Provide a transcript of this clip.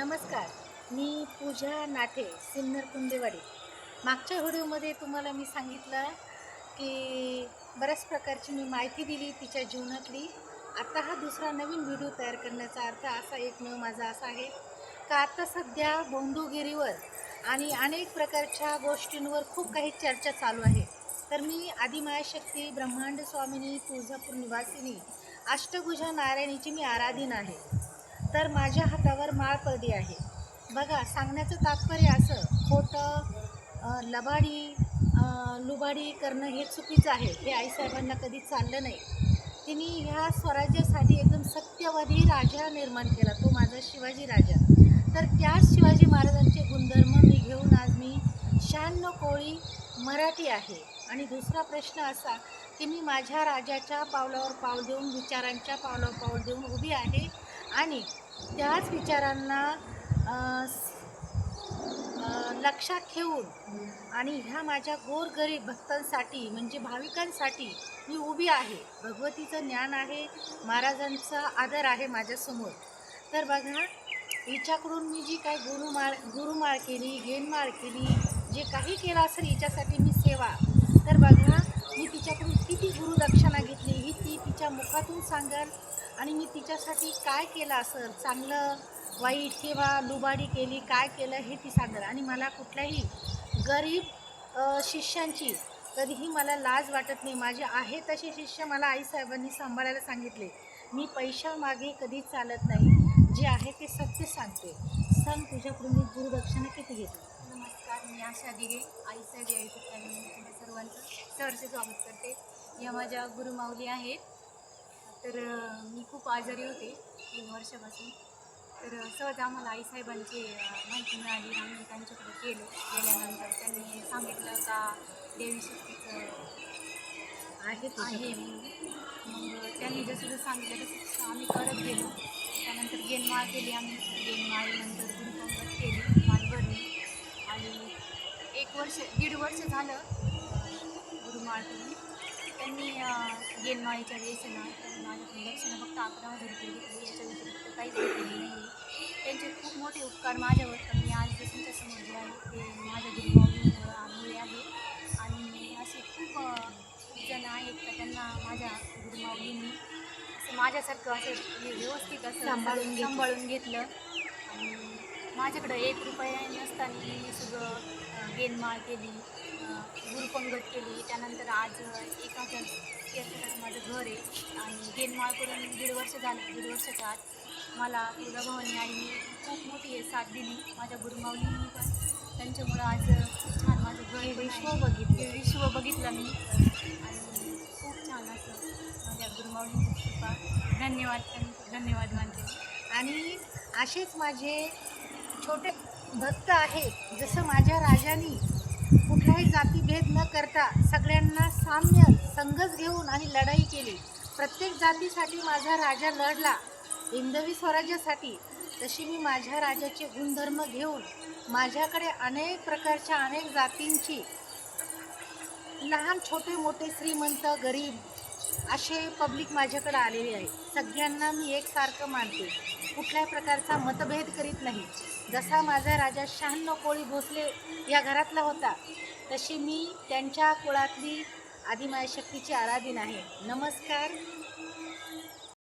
नमस्कार. मी पूजा नाठे, सिन्नर कुंदेवाडी. मागच्या व्हिडिओमध्ये तुम्हाला मी सांगितलं की बऱ्याच प्रकारची मी माहिती दिली तिच्या जीवनातली. आता हा दुसरा नवीन व्हिडिओ तयार करण्याचा अर्थ असा एकमेव माझा असा आहे का आता सध्या बंधुगिरीवर आणि अनेक प्रकारच्या गोष्टींवर खूप काही चर्चा चालू आहे. तर मी आदिमायाशक्ती ब्रह्मांड स्वामिनी तुळजापूर निवासिनी अष्टभुजा नारायणीची मी आराधीन आहे. तर माझ्या हातावर माळ पडली आहे. बघा, सांगण्याचं तात्पर्य असं खोटं लबाडी लुबाडी करणं हे चुकीचं आहे. हे आईसाहेबांना कधी चाललं नाही. तिने ह्या स्वराज्यासाठी एकदम सत्यवादी राजा निर्माण केला, तो माझा शिवाजी राजा. तर त्याच शिवाजी महाराजांचे गुणधर्म मी घेऊन आज मी 96 कोळी मराठी आहे. आणि दुसरा प्रश्न असा की मी माझ्या राजाच्या पावलावर पाऊल देऊन विचारांच्या पावलावर पाऊल देऊन उभी आहे आणि त्याच विचारांना लक्षात ठेवून आणि ह्या माझ्या गोरगरीब भक्तांसाठी म्हणजे भाविकांसाठी मी उभी आहे. भगवतीचं ज्ञान आहे, महाराजांचा आदर आहे माझ्यासमोर. तर बघा, हिच्याकडून मी जी काही गुरुमाळ केली, गेनमाळ केली, जे काही केलं असेल हिच्यासाठी मी सेवा, तर बघा मी तिच्याकडून किती गुरुदक्षिणा घेतली ही ती तिच्या मुखातून सांगेल. आणि मी तिच्यासाठी काय केलं असेल, चांगलं वाईट किंवा लुबाडी केली, काय केलं हे ती सांगेल. आणि मला कुठल्याही गरीब शिष्यांची कधीही मला लाज वाटत नाही. माझे आहे तसे शिष्य मला आईसाहेबांनी सांभाळायला सांगितले. मी पैशामागे कधी चालत नाही, जे आहे ते सत्य सांगते. सांग, तुझ्याकडून मी गुरुदक्षिणा किती घेतली? नमस्कार, मी आशा दिघे. आईसाहेब या यूट्यूब चॅनलमध्ये तुमच्या सर्वांचं सहर्ष स्वागत करते. या माझ्या गुरुमाऊली आहेत. तर मी खूप आजारी होते 3 वर्षापासून. तर सहज आम्हाला आईसाहेबांची माहिती मिळाली. आम्ही त्यांच्याकडे गेल्यानंतर त्यांनी सांगितलं का देवी शक्तीचं आहे आहे म्हणून. मग त्यांनी जसं सांगितलं तसं आम्ही करत गेलो. त्यानंतर गेनमाळ केली आम्ही. गेनमाळीनंतर गुरुपंगत केली, माळ भरली. आणि 1 वर्ष झालं गुरुमाळ करून. त्यांनी गेनमाळीच्या वेळेस ना माझ्याकडून दक्षिणा फक्त 11,000 रुपये घेतली, याच्या व्यतिरिक्त काहीच घेतलेली नाही. त्यांचे खूप मोठे उपकार माझ्यावर. तर मी आज तुमच्यासमोर जे आहे ते माझ्या गुरुमाऊलीमुळे आहे. आणि असे खूप जण आहेत का त्यांना माझ्या गुरुमाऊलींनी असं माझ्यासारखं असं व्यवस्थित असं सांभाळून घेतलं. आणि माझ्याकडं 1 रुपया नसताना मी सगळं गेनमाळ केली, गुरुपंगत केली. त्यानंतर आज 1,000 स्क्वेअर माझं घर आहे. आणि गेनमाळ करून 1.5 वर्ष झालं. 1.5 वर्षाच्या आत मला तुळजाभवानी आईने खूप मोठी साथ दिली. माझ्या गुरुमाऊलींनी पण. त्यांच्यामुळं आज खूप छान माझं घर विश्व बघितलं मी. आणि खूप छान असं माझ्या गुरुमाऊलींची कृपा. धन्यवाद मानते. आणि असेच माझे छोटे भक्त आहेत. जसं माझ्या राजांनी कुठलाही जातीभेद न करता सगळ्यांना साम्य संघच घेऊन आणि लढाई केली. प्रत्येक जातीसाठी माझा राजा लढला, हिंदवी स्वराज्यासाठी. तशी मी माझ्या राजाचे गुणधर्म घेऊन माझ्याकडे अनेक प्रकारच्या अनेक जातींची लहान छोटे मोठे श्रीमंत गरीब असे पब्लिक माझ्याकडे आलेले आहे. सगळ्यांना मी एकसारखं मानते, कुठल्याही प्रकारचा मतभेद करीत नाही. जसा माझा राजा 96 कोळी भोसले या घरातला होता, तशी मी त्यांच्या कुळातली आदिमायाशक्तीची आराधीन आहे. नमस्कार.